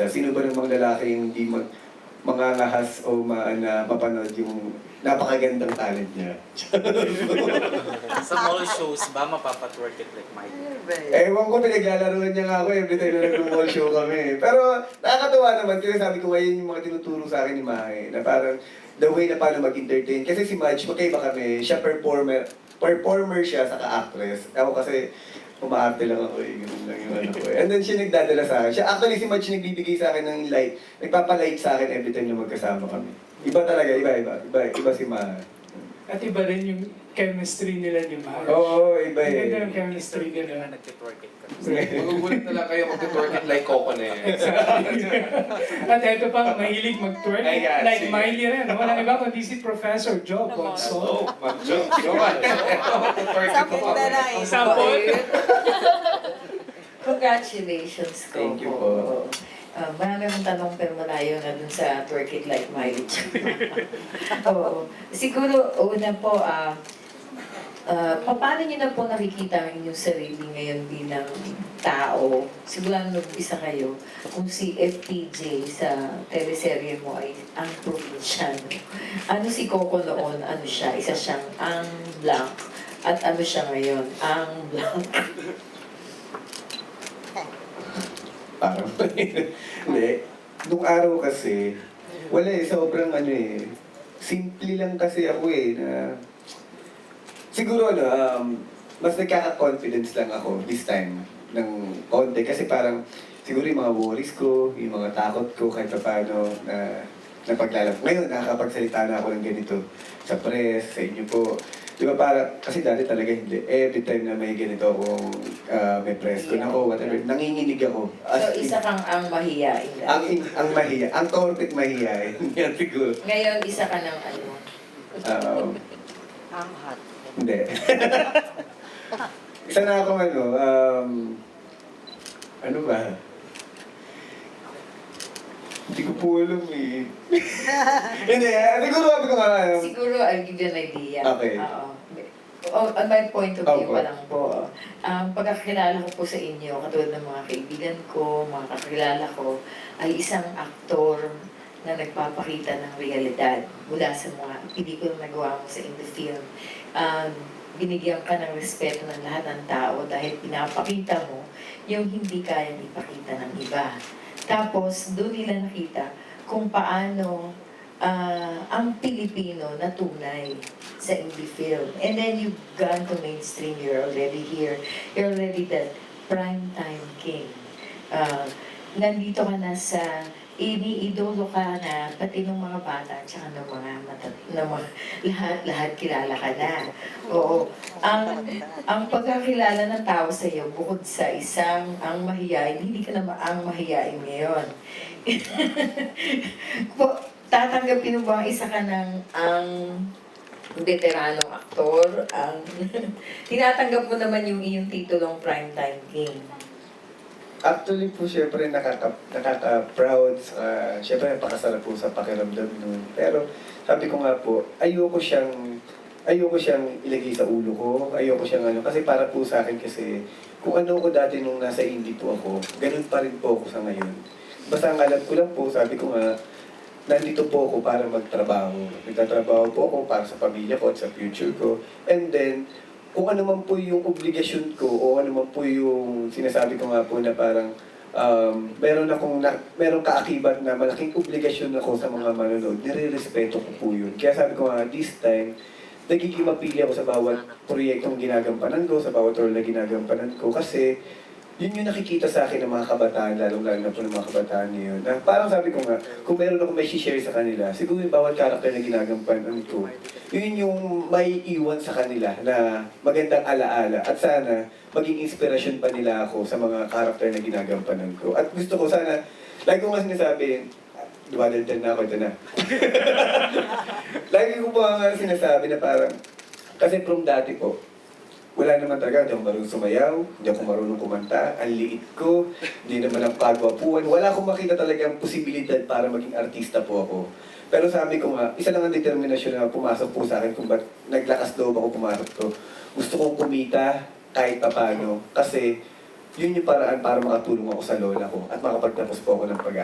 artista. Sino ba namang lalaki yung hindi mangangahas o mapanood yung napakagandang talent niya? Sa mall shows ba, mapapatwork it like Mike? Ewan ko, pinaglalaroan niya nga ako every time na nag-mall show kami. Pero nakakatawa naman kasi sabi ko ngayon yung mga tinuturo sa akin ni Mahe na parang the way na paano mag-entertain. Kasi si Madge, magkaiba kami. Siya performer siya sa ka-actress. Ako kasi umaarte lang ako eh. Ganun lang yung ano ko eh. And then siya nagdadala sa akin. Actually, si Madge nagbibigay sa akin ng light. Nagpapalight sa akin every time na magkasama kami. Iba talaga, iba si Mahe. At iba rin yung chemistry nila ni Mahal. Oo, iba Ang ganda eh. ng chemistry Na nila. nag-twerk it ka. Magugulat na lang kayo mag-twerk it like Coconut. At ito pa, mahilig mag-twerk. Ayan, Like sige. Miley rin. Walang iba kundi si Professor Joe Consol. Mag-joke. Go on. Mag-twerk it Something ako. that I Sample. Congratulations ko. Thank you po. Marami akong tanong pero malayo na dun sa twerk it like Miley. Oo. Siguro, una po, paano niyo na po nakikita ang inyong sarili ngayon bilang tao? Siguro nag-umpisa kayo kung si FPJ sa teleserye mo ay ang probinsyano. Ano si Coco noon? Ano siya? Isa siyang ang blank. At ano siya ngayon? Ang blank. Parang hindi. Nung araw kasi, wala eh, sobrang ano eh. Simple lang kasi ako eh, na siguro mas nagkaka-confidence lang ako this time ng konti. Kasi parang siguro yung mga worries ko, yung mga takot ko kahit paano na napaglalap. Ngayon, nakakapagsalita na ako ng ganito sa press, sa inyo po. Di ba kasi dati talaga hindi. Every time na may ganito akong may press ko, nako, whatever, nanginginig ako. So, isa kang ang mahiyain. Ang mahiya, ang torpid mahiya yan siguro. Ngayon, isa ka ng ano. Ang hot. Hindi. Isa na akong ano ba? Hindi ko po alam eh. Hindi, siguro sabi ko nga. Siguro, I'll give you an idea. Okay. Oo. On my point of view Opo. pa lang po, ang pagkakilala ko po sa inyo, katulad ng mga kaibigan ko, mga kakilala ko, ay isang aktor na nagpapakita ng realidad mula sa mga pelikulang nagawa mo sa indie film. Binigyan ka ng respeto ng lahat ng tao dahil pinapakita mo yung hindi kayang ipakita ng iba. Tapos, doon nila nakita kung paano ang Pilipino na tunay sa indie film. And then you've gone to mainstream, you're already here. You're already that primetime king. Nandito ka na sa iniidolo ka na pati ng mga bata at saka ng mga lahat kilala ka na. Oo. Ang pagkakilala ng tao sa iyo bukod sa isang ang mahiyain, hindi ka na ang mahiyain ngayon. Tatanggapin mo ba isa ka ng ang veteranong aktor? Tinatanggap mo naman yung iyong titulong primetime king. Actually po, syempre nakaka-proud. Syempre, napakasarap po sa pakiramdam nun. Pero sabi ko nga po, ayoko siyang ilagay sa ulo ko. Ayoko siyang kasi para po sa akin kasi, kung ano ko dati nung nasa indie po ako, ganun pa rin po ako sa ngayon. Basta ang alam ko lang po, sabi ko nga, nandito po ako para magtrabaho. Nagtatrabaho po ako para sa pamilya ko at sa future ko. And then, kung ano man po yung obligasyon ko o ano man po yung sinasabi ko nga po na parang meron kaakibat na malaking obligasyon ako sa mga manonood, nire-respeto ko po yun. Kaya sabi ko nga, this time, nagiging mapili ako sa bawat proyektong ginagampanan ko, sa bawat role na ginagampanan ko kasi yun yung nakikita sa akin ng mga kabataan, lalong-lalo na po ng mga kabataan ngayon. Na parang sabi ko nga, kung meron ako may share sa kanila, siguro yung bawat karakter na ginagampanan ko, yun yung may iwan sa kanila na magandang alaala. At sana, maging inspirasyon pa nila ako sa mga karakter na ginagampanan ko. At gusto ko sana, lagi ko nga sinasabi, dumadaldan na ako, ito na. Lagi ko po nga sinasabi na parang, kasi from dati po, wala naman talaga, hindi ako marunong sumayaw, hindi ako marunong kumanta, ang liit ko, hindi naman ang kagwapuan. Wala akong makita talagang posibilidad para maging artista po ako. Pero sabi ko nga, isa lang ang determinasyon na pumasok po sa akin kung ba't naglakas loob ako pumasok to. Gusto kong kumita kahit papano kasi yun yung paraan para makatulong ako sa lola ko at makapagtapos po ako ng pag-aaral.